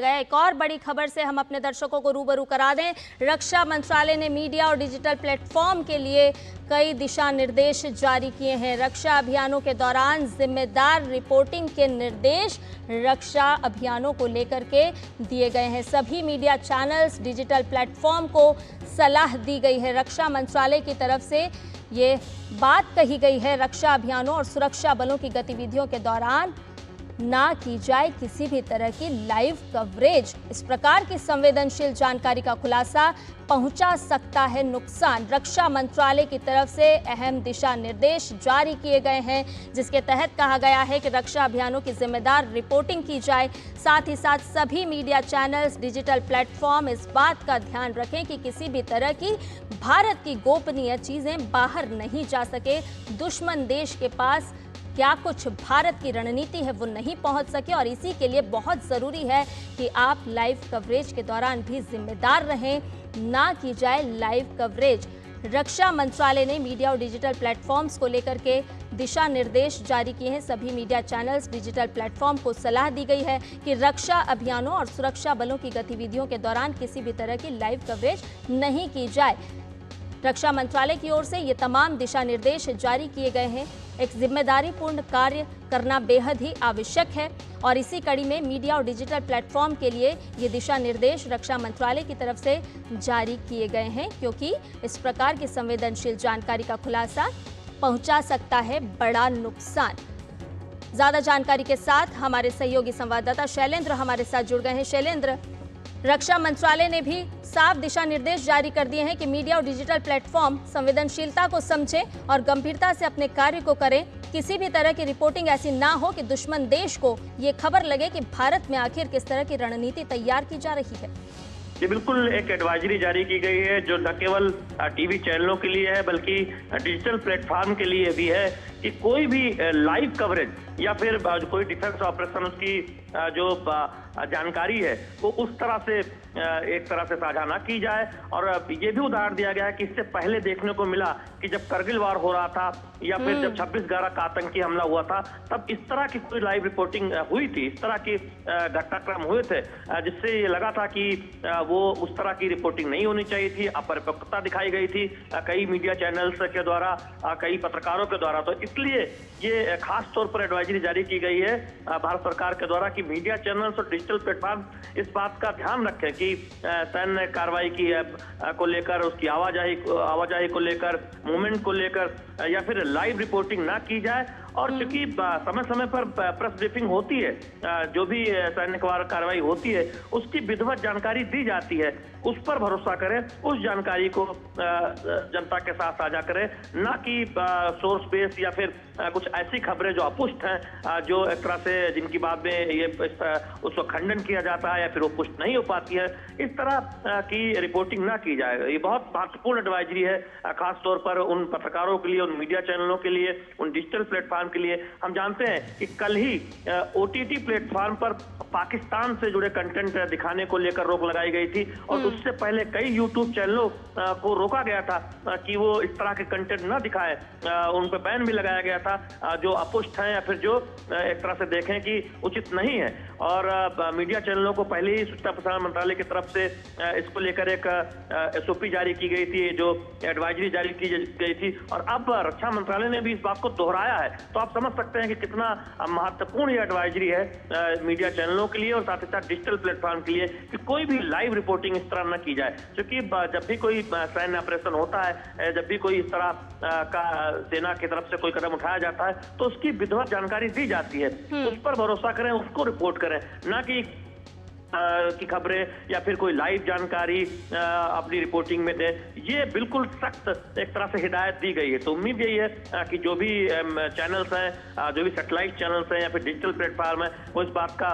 गया। एक और बड़ी खबर से हम अपने दर्शकों को रूबरू करा दें। रक्षा मंत्रालय ने मीडिया और डिजिटल प्लेटफॉर्म के लिए कई दिशा निर्देश जारी किए हैं। रक्षा अभियानों के दौरान जिम्मेदार रिपोर्टिंग के निर्देश रक्षा अभियानों को लेकर के दिए गए हैं। सभी मीडिया चैनल्स, डिजिटल प्लेटफॉर्म को सलाह दी गई है। रक्षा मंत्रालय की तरफ से ये बात कही गई है, रक्षा अभियानों और सुरक्षा बलों की गतिविधियों के दौरान ना की जाए किसी भी तरह की लाइव कवरेज। इस प्रकार की संवेदनशील जानकारी का खुलासा पहुंचा सकता है नुकसान। रक्षा मंत्रालय की तरफ से अहम दिशा निर्देश जारी किए गए हैं, जिसके तहत कहा गया है कि रक्षा अभियानों की जिम्मेदार रिपोर्टिंग की जाए। साथ ही साथ सभी मीडिया चैनल्स, डिजिटल प्लेटफॉर्म इस बात का ध्यान रखें कि किसी भी तरह की भारत की गोपनीय चीजें बाहर नहीं जा सके। दुश्मन देश के पास क्या कुछ भारत की रणनीति है वो नहीं पहुंच सके, और इसी के लिए बहुत ज़रूरी है कि आप लाइव कवरेज के दौरान भी जिम्मेदार रहें, ना की जाए लाइव कवरेज। रक्षा मंत्रालय ने मीडिया और डिजिटल प्लेटफॉर्म्स को लेकर के दिशा निर्देश जारी किए हैं। सभी मीडिया चैनल्स, डिजिटल प्लेटफॉर्म को सलाह दी गई है कि रक्षा अभियानों और सुरक्षा बलों की गतिविधियों के दौरान किसी भी तरह की लाइव कवरेज नहीं की जाए। रक्षा मंत्रालय की ओर से ये तमाम दिशा निर्देश जारी किए गए हैं। एक जिम्मेदारीपूर्ण कार्य करना बेहद ही आवश्यक है, और इसी कड़ी में मीडिया और डिजिटल प्लेटफॉर्म के लिए ये दिशा निर्देश रक्षा मंत्रालय की तरफ से जारी किए गए हैं, क्योंकि इस प्रकार की संवेदनशील जानकारी का खुलासा पहुंचा सकता है बड़ा नुकसान। ज्यादा जानकारी के साथ हमारे सहयोगी संवाददाता शैलेंद्र हमारे साथ जुड़ गए हैं। शैलेंद्र, रक्षा मंत्रालय ने भी साफ दिशा निर्देश जारी कर दिए हैं कि मीडिया और डिजिटल प्लेटफॉर्म संवेदनशीलता को समझें और गंभीरता से अपने कार्य को करें। किसी भी तरह की रिपोर्टिंग ऐसी ना हो कि दुश्मन देश को ये खबर लगे कि भारत में आखिर किस तरह की रणनीति तैयार की जा रही है। ये बिल्कुल एक एडवाइजरी जारी की गई है, जो न केवल टीवी चैनलों के लिए है बल्कि डिजिटल प्लेटफॉर्म के लिए भी है कि कोई भी लाइव कवरेज या फिर कोई डिफेंस ऑपरेशन की जो जानकारी है वो उस तरह से एक तरह से साझा ना की जाए। और ये भी उदाहरण दिया गया है कि इससे पहले देखने को मिला कि जब करगिल वार हो रहा था या फिर जब 26/11 का आतंकी हमला हुआ था, तब इस तरह की कोई लाइव रिपोर्टिंग हुई थी, इस तरह की घटनाक्रम हुए थे, जिससे ये लगा था कि वो उस तरह की रिपोर्टिंग नहीं होनी चाहिए थी। अपरिपक्वता दिखाई गई थी कई मीडिया चैनल्स के द्वारा, कई पत्रकारों के द्वारा। तो इसलिए ये खास तौर पर एडवाइजरी जारी की गई है भारत सरकार के द्वारा कि मीडिया चैनल्स और डिजिटल प्लेटफॉर्म इस बात का ध्यान रखें कि सैन्य कार्रवाई की को लेकर, उसकी आवाजाही को लेकर, मूवमेंट को लेकर या फिर लाइव रिपोर्टिंग ना की जाए। और चूंकि समय समय पर प्रेस ब्रीफिंग होती है, जो भी सैन्य कार्रवाई होती है उसकी विधिवत जानकारी दी जाती है, उस पर भरोसा करें, उस जानकारी को जनता के साथ साझा करें, ना कि सोर्स बेस या फिर कुछ ऐसी खबरें जो अपुष्ट हैं, जो एक तरह से जिनकी बाद में ये उसको खंडन किया जाता है या फिर वो पुष्ट नहीं हो पाती है, इस तरह की रिपोर्टिंग ना की जाए। ये बहुत महत्वपूर्ण एडवाइजरी है, खास तौर पर उन पत्रकारों के लिए, उन मीडिया चैनलों के लिए, उन डिजिटल प्लेटफॉर्म के लिए। हम जानते हैं कि कल ही OTT प्लेटफॉर्म पर पाकिस्तान से जुड़े कंटेंट दिखाने को लेकर रोक लगाई गई थी, और उससे पहले कई यूट्यूब चैनलों को रोका गया था कि वो इस तरह के कंटेंट न दिखाएं। उन पर बैन भी लगाया गया था जो अपुष्ट हैं या फिर जो एक तरह से देखें कि उचित नहीं है। और मीडिया चैनलों को पहले ही सूचना प्रसारण मंत्रालय की तरफ से इसको लेकर एक SOP जारी की गई थी, जो एडवाइजरी जारी की गई थी, और अब रक्षा मंत्रालय ने भी इस बात को दोहराया है। तो आप समझ सकते हैं कि कितना महत्वपूर्ण ये एडवाइजरी है मीडिया चैनलों के लिए और साथ ही साथ डिजिटल प्लेटफॉर्म के लिए कि कोई भी लाइव रिपोर्टिंग इस तरह न की जाए। क्योंकि जब भी कोई सैन्य ऑपरेशन होता है, जब भी कोई इस तरह का सेना की तरफ से कोई कदम उठाया जाता है, तो उसकी विधिवत जानकारी दी जाती है। उस पर भरोसा करें, उसको रिपोर्ट करें, ना कि की खबरें या फिर कोई लाइव जानकारी अपनी रिपोर्टिंग में दें। ये बिल्कुल सख्त एक तरह से हिदायत दी गई है। तो उम्मीद यही है कि जो भी चैनल्स हैं, जो भी सैटेलाइट चैनल्स हैं या फिर डिजिटल प्लेटफॉर्म है, वो इस बात का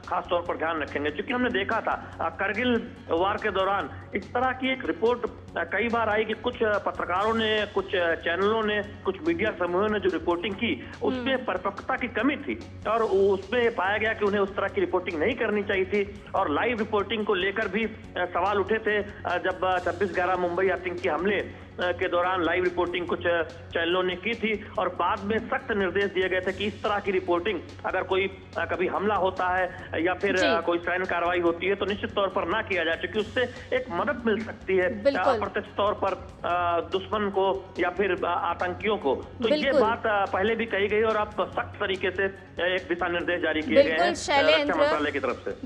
खास तौर पर ध्यान रखेंगे। क्योंकि हमने देखा था करगिल वार के दौरान इस तरह की एक रिपोर्ट कई बार आई कि कुछ पत्रकारों ने, कुछ चैनलों ने, कुछ मीडिया समूहों ने जो रिपोर्टिंग की उसमें परिपक्वता की कमी थी, और उसमें पाया गया कि उन्हें उस तरह की रिपोर्टिंग नहीं करनी चाहिए थी। और लाइव रिपोर्टिंग को लेकर भी सवाल उठे थे जब 26/11 मुंबई आतंकी हमले के दौरान लाइव रिपोर्टिंग कुछ चैनलों ने की थी और बाद में सख्त निर्देश दिए गए थे कि इस तरह की रिपोर्टिंग अगर कोई कभी हमला होता है या फिर कोई सैन्य कार्रवाई होती है तो निश्चित तौर पर ना किया जाए, क्योंकि उससे एक मदद मिल सकती है अप्रत्यक्ष तौर पर दुश्मन को या फिर आतंकियों को। तो ये बात पहले भी कही गई और अब सख्त तरीके से एक दिशा निर्देश जारी किए गए हैं रक्षा मंत्रालय की तरफ से।